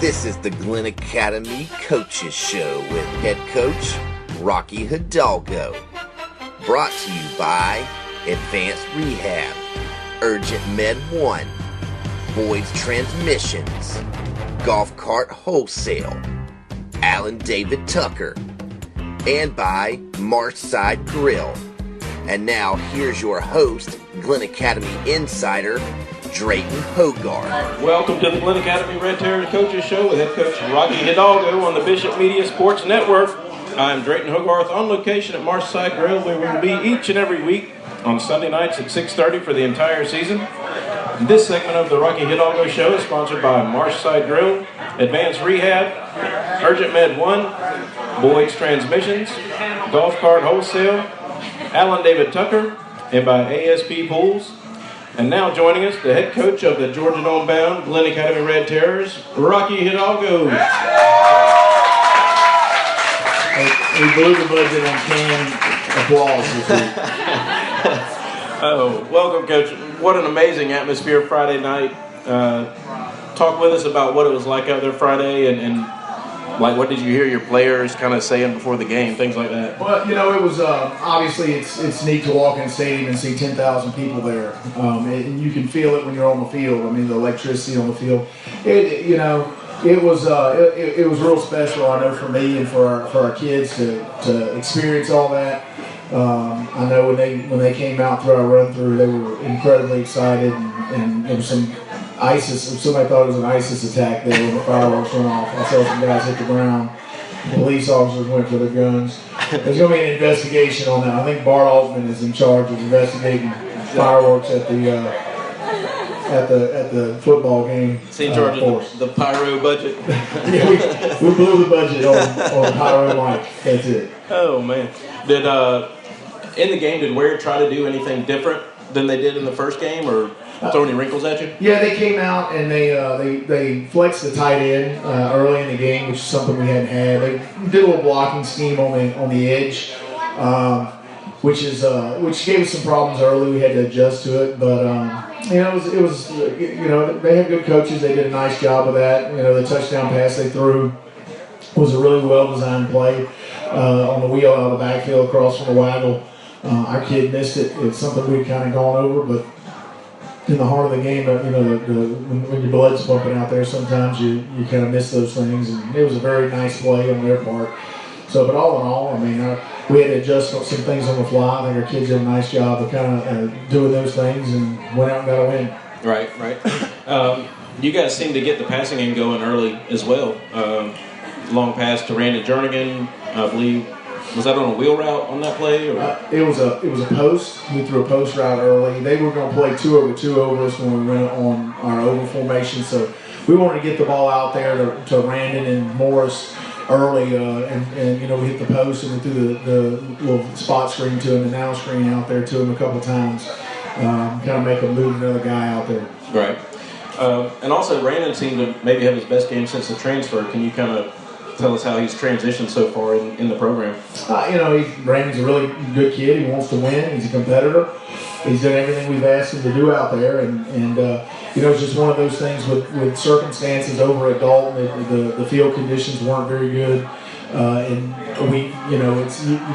This is the Glynn Academy Coaches Show with head coach Rocky Hidalgo. Brought to you by Advanced Rehab, Urgent Med 1, Boyd's Transmissions, Golf Cart Wholesale, Alan David Tucker, and by Marshside Grill. And now here's your host, Glynn Academy Insider, Drayton Hogarth. Welcome to the Glynn Academy Red Terror Coaches Show with head coach Rocky Hidalgo on the Bishop Media Sports Network. I'm Drayton Hogarth on location at Marshside Grill, where we will be each and every week on Sunday nights at 6:30 for the entire season. This segment of the Rocky Hidalgo Show is sponsored by Marshside Grill, Advanced Rehab, Urgent Med 1, Boyd's Transmissions, Golf Cart Wholesale, Alan David Tucker, and by ASP Pools. And now joining us, the head coach of the Georgia Dome-bound Glynn Academy Red Terrors, Rocky Hidalgo. We blew the budget on canned applause this week. Oh, welcome, Coach. What an amazing atmosphere Friday night. Talk with us about what it was like out there Friday and like, what did you hear your players kind of saying before the game, things like that? Well, you know, it was obviously it's neat to walk in the stadium and see 10,000 people there, and you can feel it when you're on the field. I mean, the electricity on the field. It was real special. I know for me and for our kids to experience all that. I know when they came out through our run through, they were incredibly excited, and there was some ISIS. Somebody thought it was an ISIS attack there when the fireworks went off. I saw some guys hit the ground. Police officers went for their guns. There's going to be an investigation on that. I think Bart Altman is in charge of investigating fireworks at the football game. Is he in charge of the pyro budget? Yeah, we blew the budget on pyro light. That's it. Oh man! In the game, did Ware try to do anything different than they did in the first game, or throw any wrinkles at you? Yeah, they came out and they flexed the tight end early in the game, which is something we hadn't had. They did a little blocking scheme on the edge, which gave us some problems early. We had to adjust to it, but it was they had good coaches. They did a nice job of that. You know, the touchdown pass they threw was a really well designed play on the wheel out of the backfield across from the waggle. Our kid missed it. It's something we'd kind of gone over, but in the heart of the game, when your blood's pumping out there, sometimes you kind of miss those things. And it was a very nice play on their part. So, but all in all, I mean, we had to adjust some things on the fly. I think our kids did a nice job of kind of doing those things and went out and got a win. Right. You guys seem to get the passing game going early as well. Long pass to Randy Jernigan, I believe. Was that on a wheel route on that play? Or? It was a post. We threw a post route early. They were going to play 2 over 2 over us when we went on our over formation. So we wanted to get the ball out there to Randon and Morris early, and we hit the post and we threw the little spot screen to him and now screen out there to him a couple times, kind of make him move another guy out there. Right. And also Randon seemed to maybe have his best game since the transfer. Can you kind of tell us how he's transitioned so far in the program? Brandon's a really good kid. He wants to win. He's a competitor. He's done everything we've asked him to do out there, and it's just one of those things with circumstances over at Dalton. The field conditions weren't very good, and you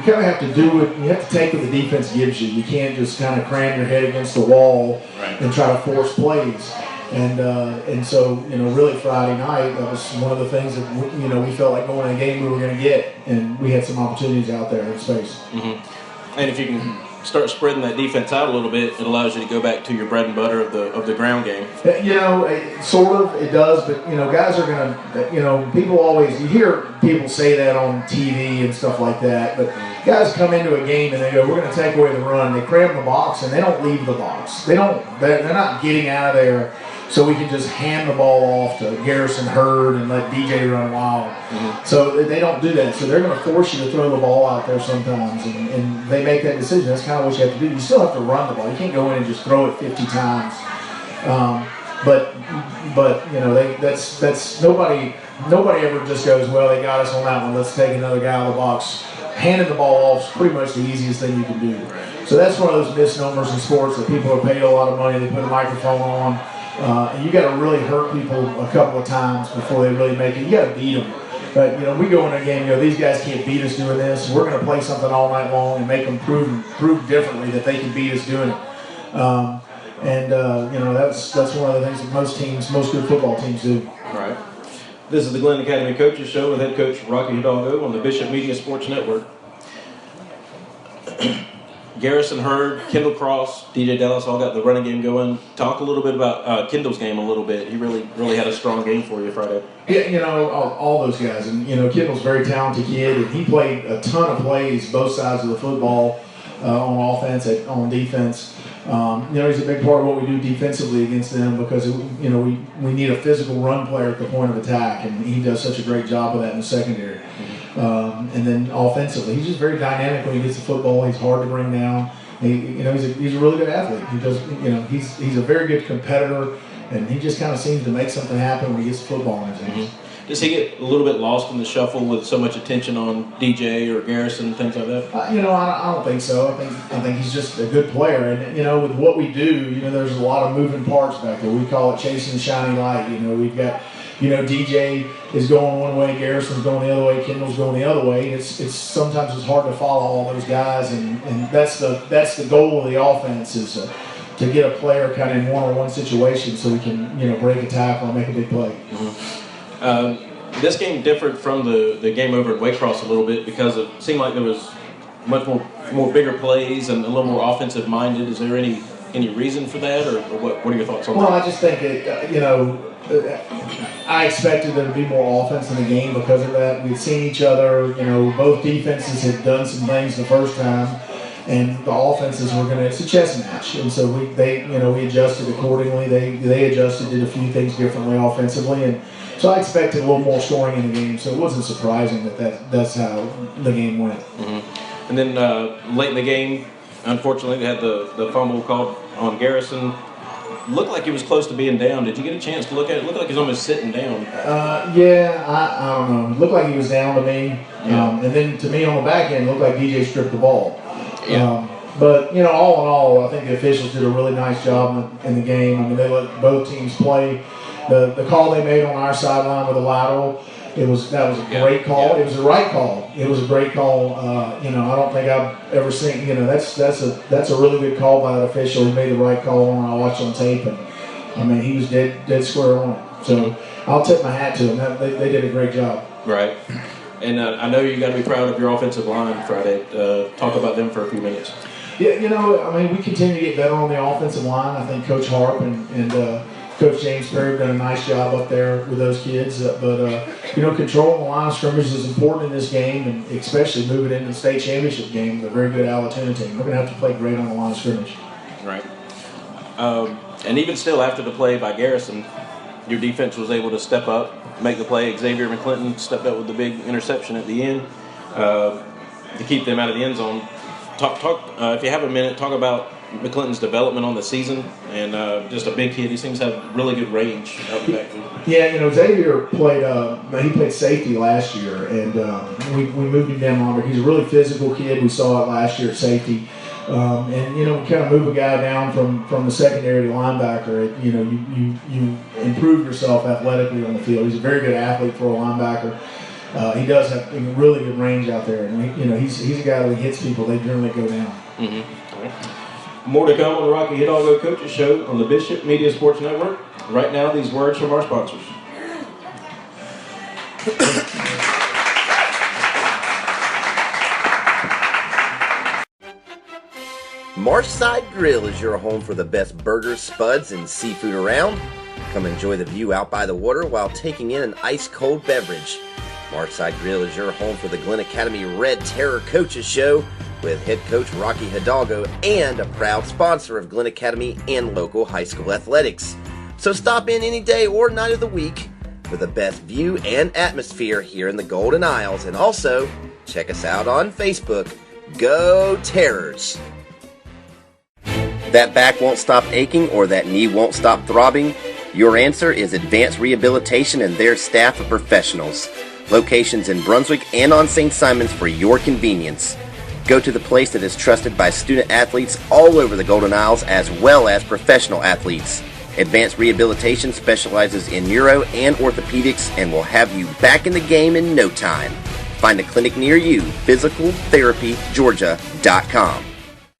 kind of have to do it. You have to take what the defense gives you. You can't just kind of cram your head against the wall and try to force plays. And so, really Friday night, that was one of the things that, we felt like going in a game we were going to get, and we had some opportunities out there in space. Mm-hmm. And if you can start spreading that defense out a little bit, it allows you to go back to your bread and butter of the ground game. Sort of, it does, but, guys are going to, people always, you hear people say that on TV and stuff like that, but guys come into a game and they go, we're going to take away the run. They cram the box and they don't leave the box. They're not getting out of there so we can just hand the ball off to Garrison Hurd and let DJ run wild. Mm-hmm. So they don't do that. So they're going to force you to throw the ball out there sometimes, and they make that decision. That's kind of what you have to do. You still have to run the ball. You can't go in and just throw it 50 times. But that's nobody ever just goes, well, they got us on that one. Let's take another guy out of the box. Handing the ball off is pretty much the easiest thing you can do. So that's one of those misnomers in sports that people are paid a lot of money. They put a microphone on. And you got to really hurt people a couple of times before they really make it. You got to beat them. But, we go in a game, these guys can't beat us doing this. We're going to play something all night long and make them prove differently that they can beat us doing it. That's one of the things that most good football teams do. All right. This is the Glynn Academy Coaches Show with head coach Rocky Hidalgo on the Bishop Media Sports Network. Garrison Hurd, Kendall Cross, DJ Dallas all got the running game going. Talk a little bit about Kendall's game a little bit. He really had a strong game for you Friday. Yeah, all those guys. And, Kendall's a very talented kid, and he played a ton of plays both sides of the football on offense, on defense. He's a big part of what we do defensively against them because, we need a physical run player at the point of attack, and he does such a great job of that in the secondary. And then offensively, he's just very dynamic when he gets the football. He's hard to bring down. He's a really good athlete. He does, he's a very good competitor, and he just kind of seems to make something happen when he gets the football in his hands. Does he get a little bit lost in the shuffle with so much attention on DJ or Garrison and things like that? I don't think so. I think he's just a good player, and with what we do, there's a lot of moving parts back there. We call it chasing the shiny light. We've got. DJ is going one way, Garrison's going the other way, Kendall's going the other way. It's sometimes it's hard to follow all those guys, and that's the goal of the offense is to get a player kind of in one-on-one situation so we can break a tackle and make a big play. Mm-hmm. This game differed from the game over at Waycross a little bit because it seemed like there was much more bigger plays and a little more offensive minded. Is there any reason for that, or what are your thoughts on that? Well, I just think I expected there to be more offense in the game because of that. We'd seen each other, both defenses had done some things the first time, and the offenses were it's a chess match. And so we adjusted accordingly. They adjusted, did a few things differently offensively, and so I expected a little more scoring in the game. So it wasn't surprising that's how the game went. Mm-hmm. And then late in the game, unfortunately, they had the fumble called on Garrison. Looked like he was close to being down. Did you get a chance to look at it? It looked like he was almost sitting down. I don't know. It looked like he was down to me. Yeah. And then to me on the back end, it looked like DJ stripped the ball. Yeah. But, all in all, I think the officials did a really nice job in the game. I mean, they let both teams play. The call they made on our sideline with the lateral, that was a great call. Yeah. It was the right call. It was a great call. I don't think I've ever seen. That's a really good call by the official. He made the right call, and I watched on tape, and I mean he was dead square on it. So I'll tip my hat to them. They did a great job. Right. And I know you got to be proud of your offensive line Friday. Talk about them for a few minutes. Yeah, we continue to get better on the offensive line. I think Coach Harp and Coach James Perry have done a nice job up there with those kids. Controlling the line of scrimmage is important in this game, and especially moving into the state championship game with a very good Allatoona team. We're going to have to play great on the line of scrimmage. Right. And even still, after the play by Garrison, your defense was able to step up, make the play. Xavier McClinton stepped up with the big interception at the end to keep them out of the end zone. If you have a minute, talk about McClinton's development on the season, and just a big kid. He seems to have really good range out the backfield. Yeah, Xavier played safety last year, and we moved him down longer. He's a really physical kid. We saw it last year at safety. We kind of move a guy down from the secondary to linebacker. You improve yourself athletically on the field. He's a very good athlete for a linebacker. He does have really good range out there, and he's a guy that hits people. They generally go down. Mm-hmm. All right. More to come on the Rocky Hidalgo Coaches Show on the Bishop Media Sports Network. Right now, these words from our sponsors. Marshside Grill is your home for the best burgers, spuds, and seafood around. Come enjoy the view out by the water while taking in an ice-cold beverage. Marshside Grill is your home for the Glynn Academy Red Terror Coaches Show with head coach Rocky Hidalgo and a proud sponsor of Glynn Academy and local high school athletics. So stop in any day or night of the week for the best view and atmosphere here in the Golden Isles. And also, check us out on Facebook. Go Terrors! That back won't stop aching or that knee won't stop throbbing? Your answer is Advanced Rehabilitation and their staff of professionals. Locations in Brunswick and on St. Simons for your convenience. Go to the place that is trusted by student athletes all over the Golden Isles as well as professional athletes. Advanced Rehabilitation specializes in neuro and orthopedics and will have you back in the game in no time. Find a clinic near you, physicaltherapygeorgia.com.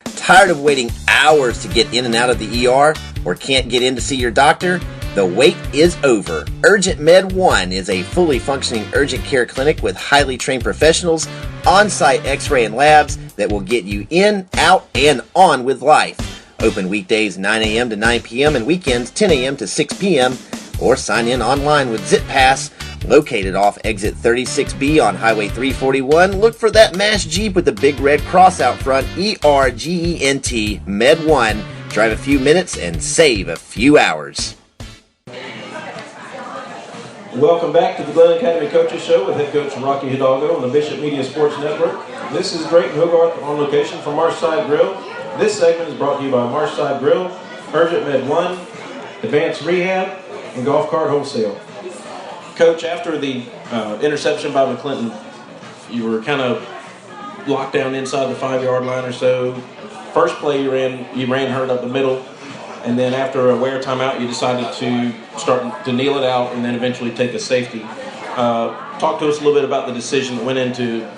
Tired of waiting hours to get in and out of the ER or can't get in to see your doctor? The wait is over. Urgent Med 1 is a fully functioning urgent care clinic with highly trained professionals, on-site x-ray and labs that will get you in, out, and on with life. Open weekdays 9 a.m. to 9 p.m. and weekends 10 a.m. to 6 p.m. or sign in online with ZipPass. Located off exit 36B on Highway 341, look for that MASH Jeep with the big red cross out front, ERGENT Med 1. Drive a few minutes and save a few hours. Welcome back to the Glenn Academy Coaches Show with head coach Rocky Hidalgo on the Bishop Media Sports Network. This is Drayton Hogarth on location from Marshside Grill. This segment is brought to you by Marshside Grill, Urgent Med 1, Advanced Rehab, and Golf Cart Wholesale. Coach, after the interception by McClinton, you were kind of locked down inside the 5-yard line or so. First play you ran hurt up the middle, and then after a Ware timeout, you decided to start to kneel it out and then eventually take a safety. Talk to us a little bit about the decision that went into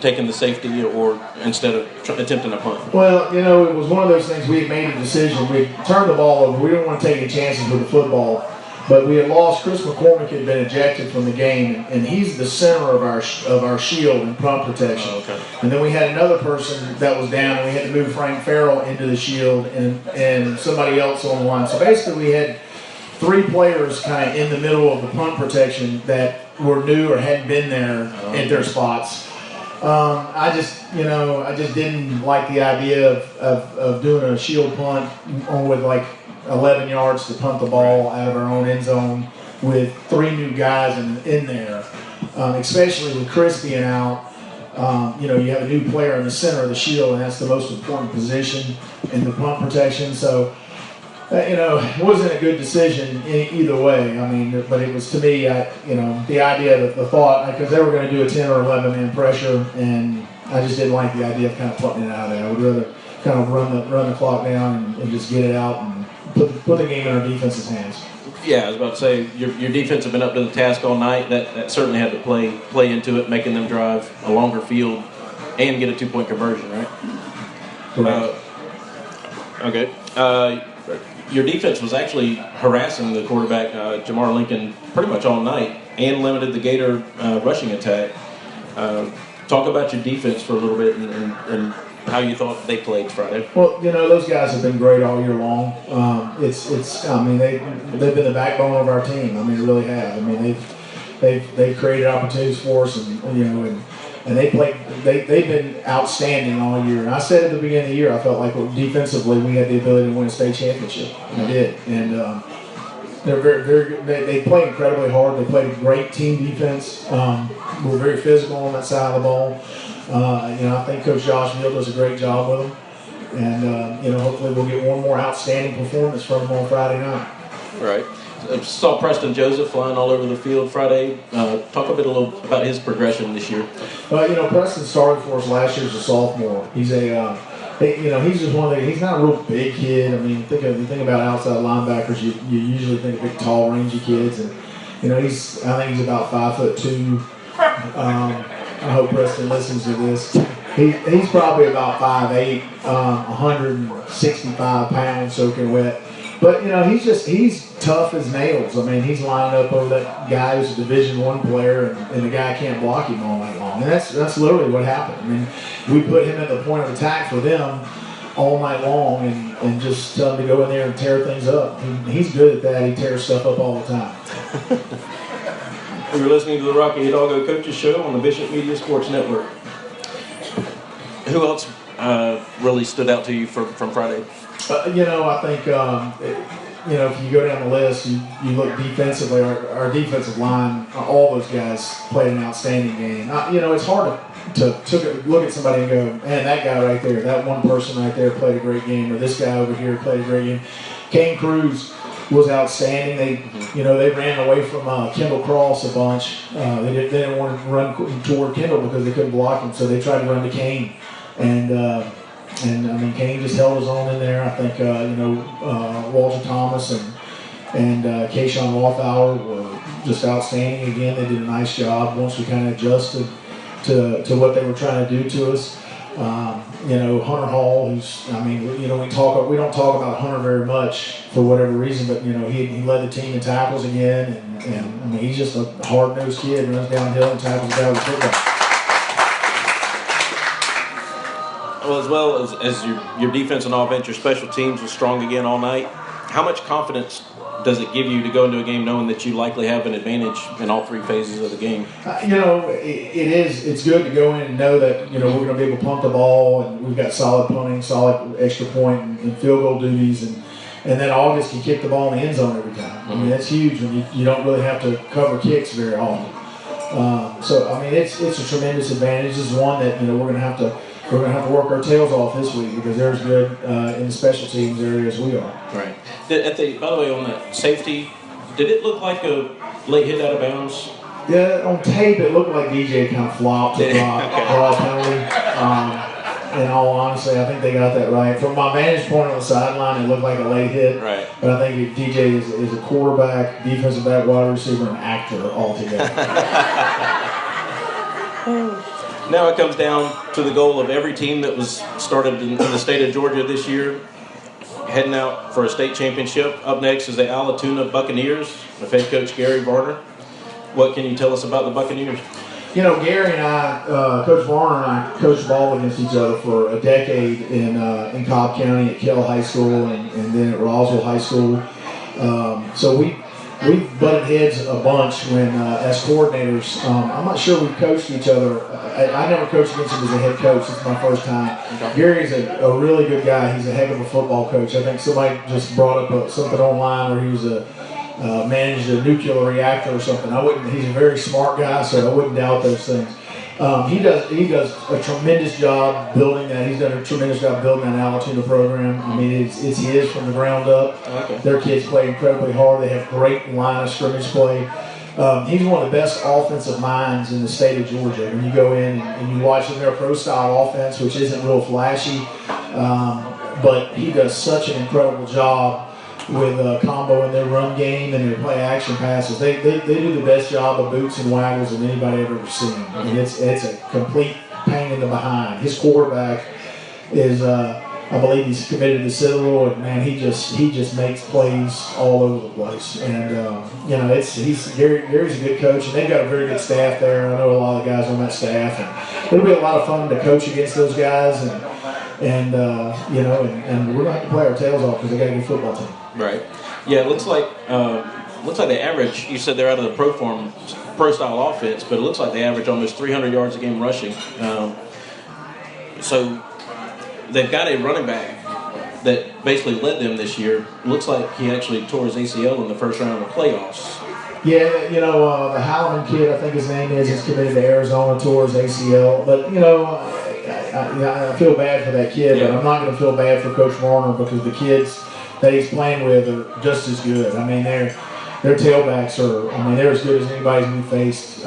taking the safety or instead of attempting a punt. Well, you know, it was one of those things. We had made a decision. We turned the ball over. We didn't want to take any chances with the football. But we had lost. Chris McCormick had been ejected from the game, and he's the center of our shield and punt protection. Oh, okay. And then we had another person that was down, and we had to move Frank Farrell into the shield and somebody else on the line. So basically we had 3 players kind of in the middle of the punt protection that were new or hadn't been there at their spots. I just didn't like the idea of doing a shield punt with like 11 yards to punt the ball out of our own end zone with 3 new guys in there, especially with Chris being out. You have a new player in the center of the shield, and that's the most important position in the punt protection. So, it wasn't a good decision either way. I mean, but it was, to me, the idea, the thought, because they were going to do a 10 or 11 man pressure, and I just didn't like the idea of kind of punting it out of there. I would rather kind of run the clock down and just get it out and put the game in our defense's hands. Yeah, I was about to say, your defense have been up to the task all night. That certainly had to play into it, making them drive a longer field and get a 2-point conversion, right? Correct. Okay. Your defense was actually harassing the quarterback, Jamar Lincoln, pretty much all night and limited the Gator rushing attack. Talk about your defense for a little bit and how you thought they played Friday. Well, those guys have been great all year long. They've been the backbone of our team. I mean, they really have. I mean, they've created opportunities for us, and they played. They've been outstanding all year. And I said at the beginning of the year, I felt like defensively we had the ability to win a state championship. And we did. And they're very, very good. They play incredibly hard. They played a great team defense. We're very physical on that side of the ball. I think Coach Josh Neal does a great job with them. And, hopefully we'll get one more outstanding performance from them on Friday night. Right. Saw Preston Joseph flying all over the field Friday. Talk a little about his progression this year. Preston started for us last year as a sophomore. He's he's just one of the, he's not a real big kid. I mean, you think about outside linebackers, you usually think of big, tall, rangy kids. And, I think he's about 5'2". I hope Preston listens to this. He's probably about 5'8", 165 pounds soaking wet. But, he's tough as nails. I mean, he's lining up over that guy who's a Division I player, and the guy can't block him all night long. And that's literally what happened. I mean, we put him at the point of attack for them all night long and just tell him to go in there and tear things up. He's good at that. He tears stuff up all the time. You're listening to the Rocky Hidalgo Coaches Show on the Bishop Media Sports Network. Who else really stood out to you from Friday? I think, if you go down the list, you look defensively, our defensive line, all those guys played an outstanding game. It's hard to look at somebody and go, man, that guy right there, that one person right there played a great game, or this guy over here played a great game. Kane Cruz was outstanding. They ran away from Kendall Cross a bunch. They didn't want to run toward Kendall because they couldn't block him, so they tried to run to Kane. And Kane just held his own in there. I think Walter Thomas and and Kayshawn Walthour were just outstanding again. They did a nice job once we kind of adjusted to what they were trying to do to us. Hunter Hall, who's, we don't talk about Hunter very much for whatever reason, but, he led the team in tackles again, and he's just a hard-nosed kid, runs downhill and tackles the guy with football. Well, as your defense and offense, your special teams was strong again all night. How much confidence does it give you to go into a game knowing that you likely have an advantage in all three phases of the game? It's good to go in and know that, we're going to be able to pump the ball, and we've got solid punting, solid extra point and field goal duties, and then August can kick the ball in the end zone every time. That's huge when you don't really have to cover kicks very often. It's a tremendous advantage. It's one that, we're going to have to work our tails off this week because they're as good in the special teams area as we are. Right. By the way, on that safety, did it look like a late hit out of bounds? Yeah, on tape it looked like DJ kind of flopped to draw a penalty. In all honesty, I think they got that right. From my vantage point on the sideline, it looked like a late hit. Right. But I think DJ is a quarterback, defensive back, wide receiver, and actor altogether. Now it comes down to the goal of every team that was started in the state of Georgia this year, heading out for a state championship. Up next is the Allatoona Buccaneers with head coach Gary Varner. What can you tell us about the Buccaneers? Gary and I, Coach Varner and I coached ball against each other for a decade in Cobb County at Kell High School and then at Roswell High School. So we butted heads a bunch when as coordinators. I'm not sure we coached each other. I never coached against him as a head coach. It's my first time. Okay. Gary's a really good guy. He's a heck of a football coach. I think somebody just brought up something online where he was managed a nuclear reactor or something. He's a very smart guy, so I wouldn't doubt those things. He does a tremendous job building that. He's done a tremendous job building that Allatoona program. It's his from the ground up. Okay. Their kids play incredibly hard. They have great line of scrimmage play. He's one of the best offensive minds in the state of Georgia. When you go in and you watch them, their pro-style offense, which isn't real flashy, but he does such an incredible job with combo in their run game and their play-action passes. They do the best job of boots and waggles than anybody I've ever seen. And it's a complete pain in the behind. His quarterback is, I believe he's committed to Citadel, and man, he just makes plays all over the place. And Gary's a good coach, and they've got a very good staff there. I know a lot of the guys on that staff, and it'll be a lot of fun to coach against those guys. And we're gonna have to play our tails off because they got a good football team. Right. Yeah, it looks like the average. You said they're out of the pro style offense, but it looks like they average almost 300 yards a game rushing. So they've got a running back that basically led them this year. It looks like he actually tore his ACL in the first round of the playoffs. Yeah, the Hallinan kid, I think his name is, he's committed to Arizona, tore his ACL. But I feel bad for that kid, but I'm not going to feel bad for Coach Warner because the kids that he's playing with are just as good. Their tailbacks they're as good as anybody's we faced.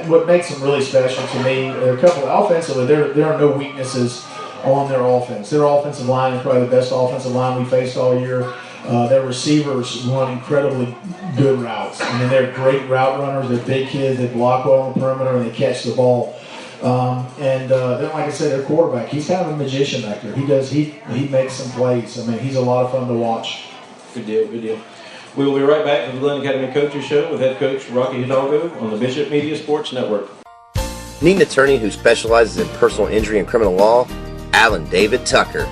What makes them really special to me, there are a couple offensively, there are no weaknesses on their offense. Their offensive line is probably the best offensive line we faced all year. Their receivers run incredibly good routes. They're great route runners. They're big kids. They block well on the perimeter and they catch the ball. Then, like I said, their quarterback, he's kind of a magician back there. He makes some plays. He's a lot of fun to watch. Good deal. We will be right back to the Glynn Academy Coaches Show with head coach Rocky Hidalgo on the Bishop Media Sports Network. Need an attorney who specializes in personal injury and criminal law? Alan David Tucker.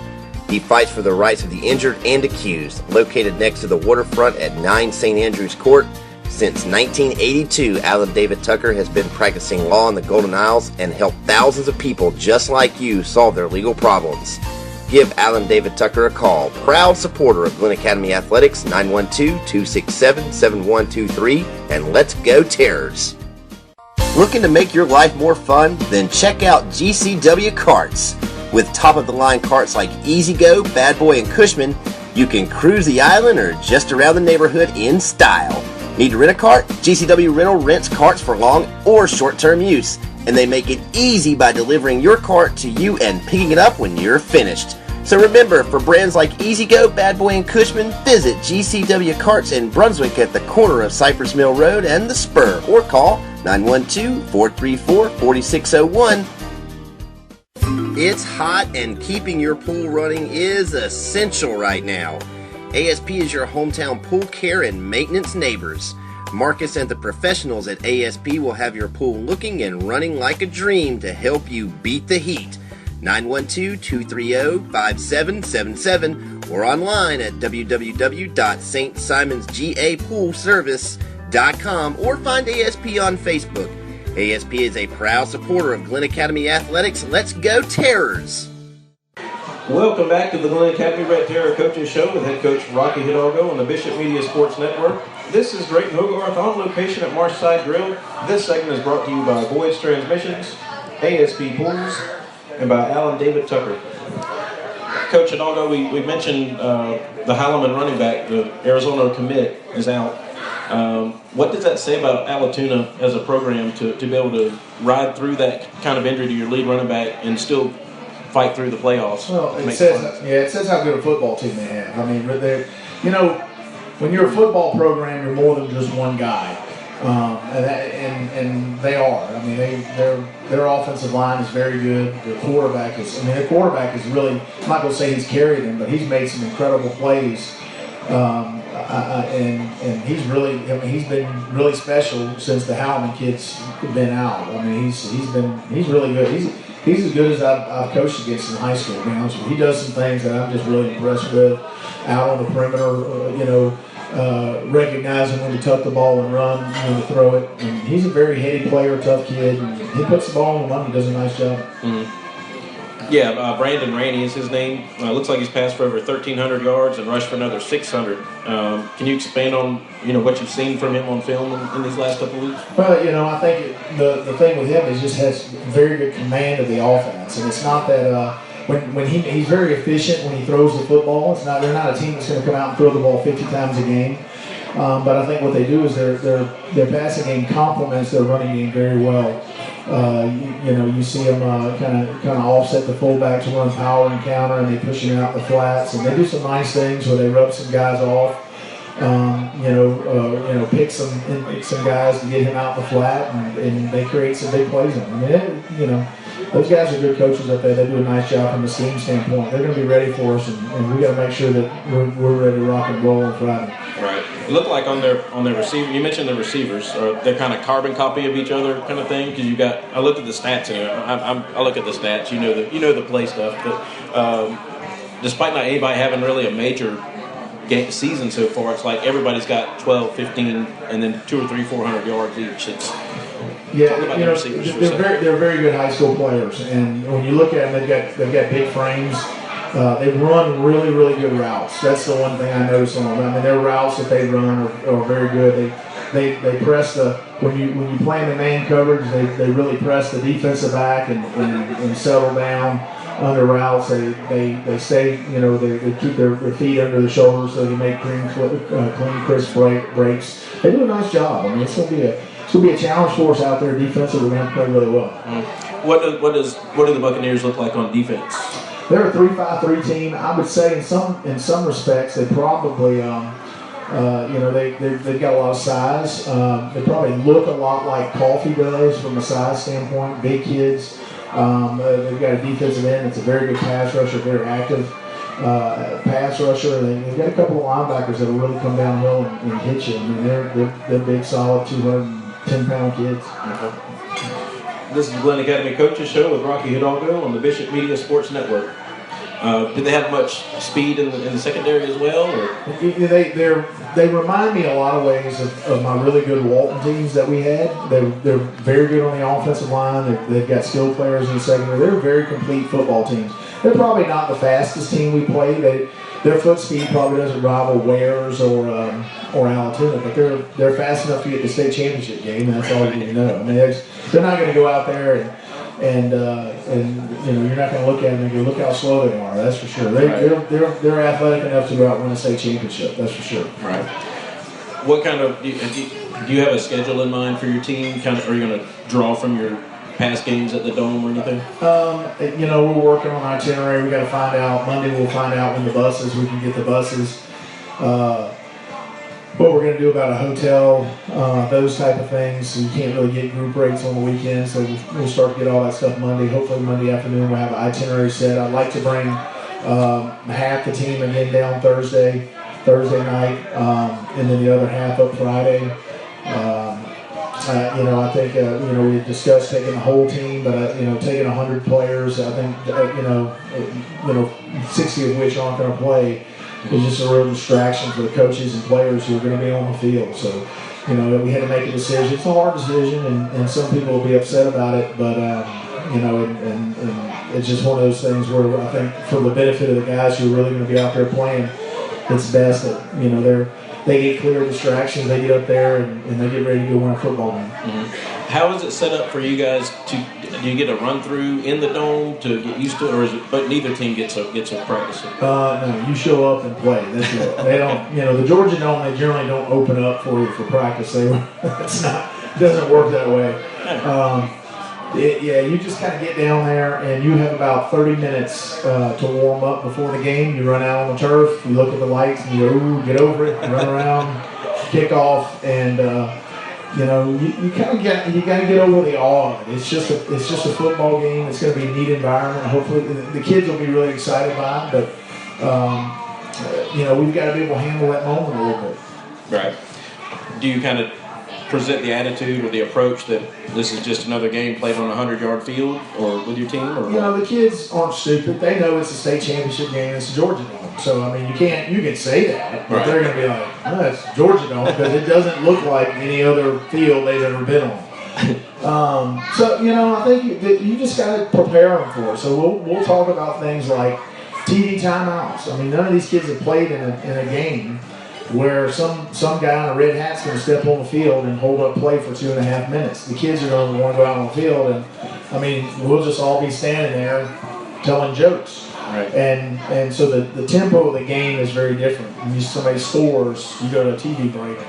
He fights for the rights of the injured and accused. Located next to the waterfront at 9 St. Andrews Court, since 1982, Alan David Tucker has been practicing law in the Golden Isles and helped thousands of people just like you solve their legal problems. Give Alan David Tucker a call. Proud supporter of Glynn Academy Athletics, 912-267-7123, and let's go Terrors. Looking to make your life more fun? Then check out GCW Karts. With top-of-the-line karts like Easy Go, Bad Boy, and Cushman, you can cruise the island or just around the neighborhood in style. Need to rent a cart? GCW Rental rents carts for long or short-term use, and they make it easy by delivering your cart to you and picking it up when you're finished. So remember, for brands like Easy Go, Bad Boy, and Cushman, visit GCW Carts in Brunswick at the corner of Cypress Mill Road and the Spur, or call 912-434-4601. It's hot and keeping your pool running is essential right now. ASP is your hometown pool care and maintenance neighbors. Marcus and the professionals at ASP will have your pool looking and running like a dream to help you beat the heat. 912-230-5777 or online at www.stsimonsgapoolservice.com or find ASP on Facebook. ASP is a proud supporter of Glynn Academy Athletics. Let's go Terrors! Welcome back to the Glynn Academy Red Terror Coaches Show with head coach Rocky Hidalgo on the Bishop Media Sports Network. This is Drayton Hogarth on location at Marshside Grill. This segment is brought to you by Boyd's Transmissions, ASP Pools, and by Alan David Tucker. Coach Hidalgo, we mentioned the Heileman running back, the Arizona commit, is out. What does that say about Allatoona as a program to be able to ride through that kind of injury to your lead running back and still fight through the playoffs? Well, it says how good a football team they have. I mean, when you're a football program, you're more than just one guy. And they are. I mean, their offensive line is very good. Their quarterback is really, I'm not going to say he's carried him, but he's made some incredible plays. And he's been really special since the Heileman kids have been out. I mean, he's really good. He's as good as I've coached against in high school, to be honest with you. He does some things that I'm just really impressed with. Out on the perimeter, recognizing when to tuck the ball and run, when to throw it. And he's a very heady player, tough kid. And he puts the ball in the money, does a nice job. Mm-hmm. Yeah, Brandon Rainey is his name. Looks like he's passed for over 1,300 yards and rushed for another 600. Can you expand on what you've seen from him on film in these last couple of weeks? Well, I think the thing with him is just has very good command of the offense, and it's not that when he's very efficient when he throws the football. They're not a team that's going to come out and throw the ball 50 times a game. But I think what they do is their passing game complements their running game very well. You see them kind of offset the fullback to run power and counter, and they push him out the flats, and they do some nice things where they rub some guys off. Pick some guys to get him out the flat, and they create some big plays on him. I mean, those guys are good coaches up there. They do a nice job from a scheme standpoint. They're going to be ready for us, and we got to make sure that we're ready to rock and roll on Friday. Right. It looked like on their receiver. You mentioned the receivers. They're kind of carbon copy of each other, kind of thing. Because I looked at the stats anyway. I look at the stats. You know the play stuff. But despite not anybody having really a major season so far, it's like everybody's got 12, 15, and then 200 or 300, 400 yards each. They're very good high school players, and when you look at them, they've got big frames. They run really, really good routes. That's the one thing I notice on them. I mean, their routes that they run are very good. They press when you play in the man coverage, they really press the defensive back and settle down under routes. They stay, they keep their feet under the shoulders so you make clean, crisp breaks. They do a nice job. I mean, it's going to be a challenge for us out there defensively. We're going to play really well. What do the Buccaneers look like on defense? They're a 3-5-3 team. I would say in some respects they probably they've got a lot of size. They probably look a lot like Coffee does from a size standpoint. Big kids. They've got a defensive end that's a very good pass rusher, very active pass rusher. They've got a couple of linebackers that will really come downhill and hit you. I mean, they're big, solid, 210-pound kids. Okay. This is the Glynn Academy Coaches Show with Rocky Hidalgo on the Bishop Media Sports Network. Did they have much speed in the secondary as well? Or? They remind me in a lot of ways of my really good Walton teams that we had. They're very good on the offensive line. They've got skilled players in the secondary. They're very complete football teams. They're probably not the fastest team we played. Their foot speed probably doesn't rival Ware's or Allatoona, but they're fast enough to get the state championship game. That's all you need to know. I mean, they're not going to go out there and you're not going to look at them and go, look how slow they are. That's for sure. They're athletic enough to go out and win a state championship. That's for sure. Right. What kind of do you have a schedule in mind for your team? Are you going to draw from your past games at the Dome or anything? We're working on itinerary. We got to find out. Monday we'll find out when we can get the buses. What we're going to do about a hotel, those type of things. So you can't really get group rates on the weekend, so we'll start to get all that stuff Monday. Hopefully Monday afternoon we'll have an itinerary set. I'd like to bring half the team again down Thursday night, and then the other half up Friday. I think we had discussed taking the whole team, but taking 100 players, I think 60 of which aren't going to play is just a real distraction for the coaches and players who are going to be on the field. So, we had to make a decision. It's a hard decision, and some people will be upset about it, but and it's just one of those things where I think for the benefit of the guys who are really going to be out there playing, it's best that they get clear distractions, they get up there, and they get ready to go win a football game. Mm-hmm. How is it set up for you guys do you get a run through in the Dome to get used to it, or is it, but neither team gets a practice? No, you show up and play. That's it. They don't, the Georgia Dome, they generally don't open up for you for practice. It doesn't work that way. You just kind of get down there, and you have about 30 minutes to warm up before the game. You run out on the turf, you look at the lights, and you go, ooh, get over it, run around, kick off, and you got to get over the awe of it. It's just a football game. It's going to be a neat environment. Hopefully, the kids will be really excited by it. But we've got to be able to handle that moment a little bit. Right. Do you kind of present the attitude or the approach that this is just another game played on a 100-yard field, or with your team, or what? The kids aren't stupid. They know it's a state championship game. It's a Georgia Dome. So you can say that, but right. They're going to be like, no, it's Georgia Dome because it doesn't look like any other field they've ever been on. I think that you just got to prepare them for it. So we'll talk about things like TV timeouts. None of these kids have played in a game where some guy in a red hat's going to step on the field and hold up play for 2.5 minutes. The kids are going to want to go out on the field, and we'll just all be standing there telling jokes. Right. And so the tempo of the game is very different. When somebody scores, you go to a TV break.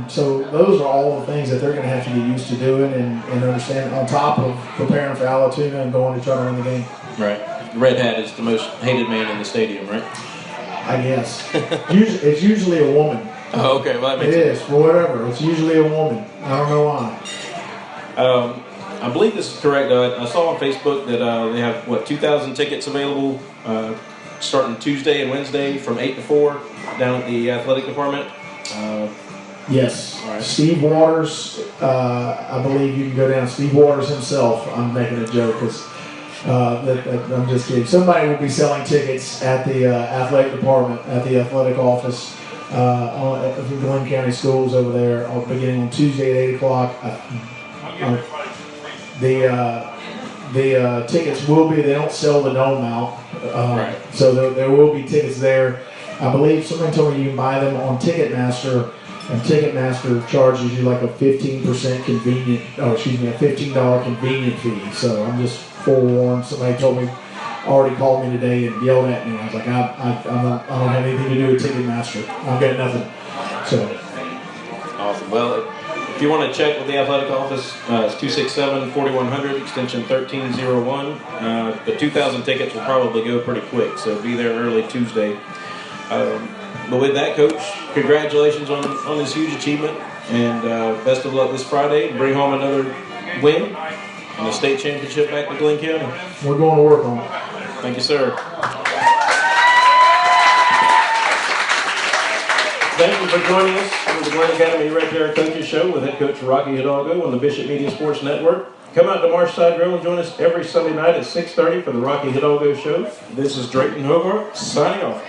So those are all the things that they're going to have to get used to doing and understand, on top of preparing for Allatoona and going to try to win the game. Right. Red Hat is the most hated man in the stadium, right? I guess. It's usually a woman. Oh, okay. Well, that makes sense. It is, for whatever. It's usually a woman. I don't know why. I believe this is correct. I saw on Facebook that they have, 2,000 tickets available starting Tuesday and Wednesday from 8 to 4 down at the athletic department. Yes. All right. Steve Waters, I believe you can go down. Steve Waters himself, I'm making a joke because I'm just kidding. Somebody will be selling tickets at the athletic department, at the athletic office at the Glynn County Schools over there, beginning on Tuesday at 8 o'clock. The tickets will be, they don't sell the Dome out, right. So there will be tickets there. I believe somebody told me you can buy them on Ticketmaster, and Ticketmaster charges you like a 15% a $15 convenient fee. So I'm just forewarned. Somebody already called me today and yelled at me. I was like, I don't have anything to do with Ticketmaster. I've got nothing. So. Awesome. Well, if you want to check with the athletic office, it's 267-4100, extension 1301. The 2,000 tickets will probably go pretty quick, so be there early Tuesday. But with that, Coach, congratulations on this huge achievement, and best of luck this Friday. Bring home another win and a state championship back to Glynn County. We're going to work on it. Thank you, sir. Thank you for joining us for the Glynn Academy Red Terror Coaches Show with head coach Rocky Hidalgo on the Bishop Media Sports Network. Come out to Marshside Grill and join us every Sunday night at 6:30 for the Rocky Hidalgo Show. This is Drayton Hogarth signing off.